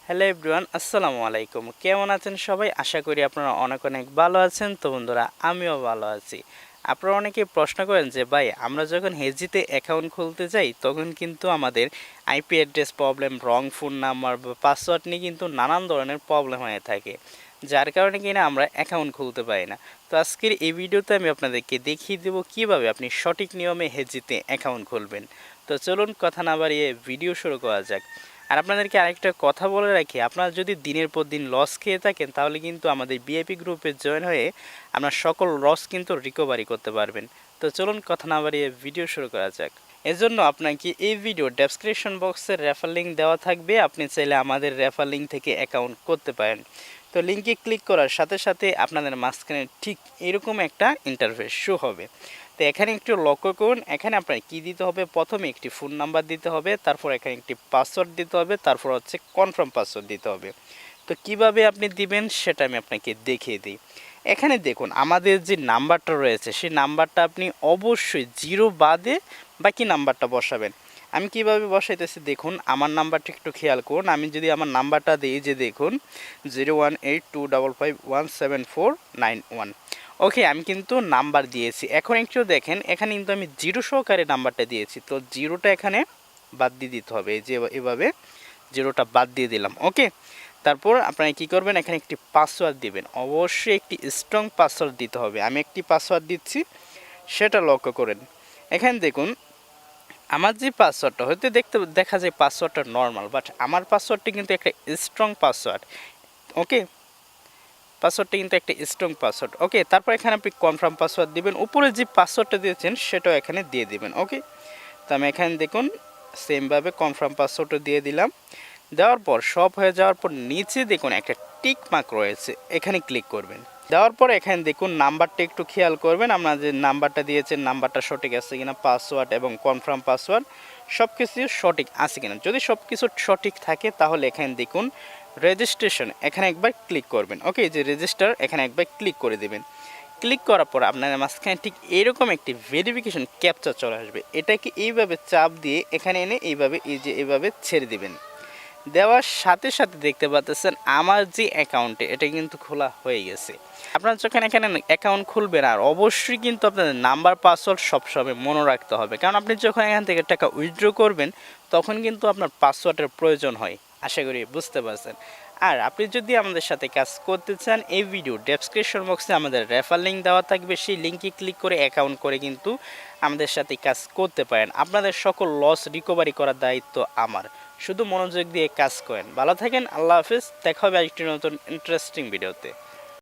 Hello everyone, আসসালামু আলাইকুম। কেমন আছেন সবাই? আশা করি আপনারা অনেক অনেক ভালো আছেন। তো বন্ধুরা, আমিও ভালো আছি। আপনারা অনেকেই প্রশ্ন করেন যে ভাই, আমরা যখন হেজিতে অ্যাকাউন্ট খুলতে যাই তখন কিন্তু আমাদের আইপি অ্যাড্রেস প্রবলেম, রং ফোন নাম্বার বা পাসওয়ার্ড নিয়ে কিন্তু নানান ধরনের প্রবলেম হয়ে থাকে, যার কারণে কিনা আমরা অ্যাকাউন্ট খুলতে পারি না। তো আজকের এই ভিডিওতে আমি আপনাদেরকে দেখিয়ে দেবো কীভাবে আপনি সঠিক নিয়মে হেজিতে অ্যাকাউন্ট খুলবেন। তো চলুন কথা না বাড়িয়ে ভিডিও শুরু করা যাক। আর আপনাদেরকে আরেকটা কথা বলে রাখি, আপনারা যদি দিনের পর দিন লস খেয়ে থাকেন তাহলে কিন্তু আমাদের বিআইপি গ্রুপে জয়েন হয়ে আপনার সকল লস কিন্তু রিকভারি করতে পারবেন। তো চলুন কথা না বাড়িয়ে ভিডিও শুরু করা যাক। এজন্য আপনাকে এই ভিডিও ডেসক্রিপশন বক্সের রেফার লিঙ্ক দেওয়া থাকবে, আপনি চাইলে আমাদের রেফার লিঙ্ক থেকে অ্যাকাউন্ট করতে পারেন। তো লিঙ্কে ক্লিক করার সাথে সাথে আপনাদের মাঝখানে ঠিক এরকম একটা ইন্টারফেস শো হবে। তো এখানে একটু লক্ষ্য করুন, এখানে আপনার কি দিতে হবে, প্রথমে একটি ফোন নাম্বার দিতে হবে, তারপর এখানে একটি পাসওয়ার্ড দিতে হবে, তারপর হচ্ছে কনফার্ম পাসওয়ার্ড দিতে হবে। তো কিভাবে আপনি দিবেন সেটা আমি আপনাকে দেখিয়ে দিই। এখানে দেখুন আমাদের যে নাম্বারটা রয়েছে সেই নাম্বারটা আপনি অবশ্যই জিরো বাদে বাকি নাম্বারটা বসাবেন। আমি কিভাবে বসাইতেছি দেখুন, আমার নাম্বারটা একটু খেয়াল করুন। আমি যদি আমার নাম্বারটা দিই, যে দেখুন 01825574991। ওকে, আমি কিন্তু নাম্বার দিয়েছি। এখন একটু দেখেন, এখানে কিন্তু আমি জিরো সহকারে নাম্বারটা দিয়েছি, তো জিরোটা এখানে বাদ দিয়ে দিতে হবে। এই যে এভাবে জিরোটা বাদ দিয়ে দিলাম। ওকে, তারপর আপনারা কী করবেন, এখানে একটি পাসওয়ার্ড দিবেন। অবশ্যই একটি স্ট্রং পাসওয়ার্ড দিতে হবে। আমি একটি পাসওয়ার্ড দিচ্ছি, সেটা লক্ষ্য করেন। এখানে দেখুন আমার যে পাসওয়ার্ডটা হয়তো দেখা যায় পাসওয়ার্ডটা নর্মাল, বাট আমার পাসওয়ার্ডটি কিন্তু একটা স্ট্রং পাসওয়ার্ড। ওকে, পাসওয়ার্ডটা কিন্তু একটা স্ট্রং পাসওয়ার্ড। ওকে, তারপর এখানে আপনি কনফার্ম পাসওয়ার্ড দিবেন। উপরে যে পাসওয়ার্ডটা দিয়েছেন সেটাও এখানে দিয়ে দিবেন। ওকে, তো আমি এখানে দেখুন সেমভাবে কনফার্ম পাসওয়ার্ডটা দিয়ে দিলাম। দেওয়ার পর সব হয়ে যাওয়ার পর নিচে দেখুন একটা টিক মার্ক রয়েছে, এখানে ক্লিক করবেন। দেওয়ার পর এখানে দেখুন নাম্বারটা একটু খেয়াল করবেন, আপনারা যে নাম্বারটা দিয়েছেন নাম্বারটা সঠিক আছে কিনা, পাসওয়ার্ড এবং কনফার্ম পাসওয়ার্ড সব কিছু সঠিক আছে কিনা। যদি সব কিছু সঠিক থাকে তাহলে এখানে দেখুন রেজিস্ট্রেশন, এখানে একবার ক্লিক করবেন। ওকে, যে রেজিস্টার এখানে একবার ক্লিক করে দেবেন। ক্লিক করার পর আপনার মাঝখানে ঠিক এরকম একটি ভেরিফিকেশন ক্যাপচা চলে আসবে। এটাকে এইভাবে চাপ দিয়ে এখানে এনে এইভাবে এইভাবে ছেড়ে দিবেন। দেওয়ার সাথে সাথে দেখতে পাচ্ছেন আমার যে অ্যাকাউন্টে এটা কিন্তু খোলা হয়ে গেছে। আপনারা যখন এখানে অ্যাকাউন্ট খুলবেন, আর অবশ্যই কিন্তু আপনাদের নাম্বার পাসওয়ার্ড সবসময় মনে রাখতে হবে, কারণ আপনি যখন এখান থেকে টাকা উইথড্র করবেন তখন কিন্তু আপনার পাসওয়ার্ডের প্রয়োজন হয়। আশা করি বুঝতে পারছেন। আর আপনি যদি আমাদের সাথে কাজ করতে চান, এই ভিডিও ডেসক্রিপশন বক্সে আমাদের রেফার লিঙ্ক দেওয়া থাকবে, সেই লিঙ্কে ক্লিক করে অ্যাকাউন্ট করে কিন্তু আমাদের সাথে কাজ করতে পারেন। আপনাদের সকল লস রিকভারি করার দায়িত্ব আমার। শুধু মনোযোগ দিয়ে কাজ করেন। ভালো থাকেন, আল্লাহ হাফিজ। দেখা হবে আরেকটি নতুন ইন্টারেস্টিং ভিডিওতে।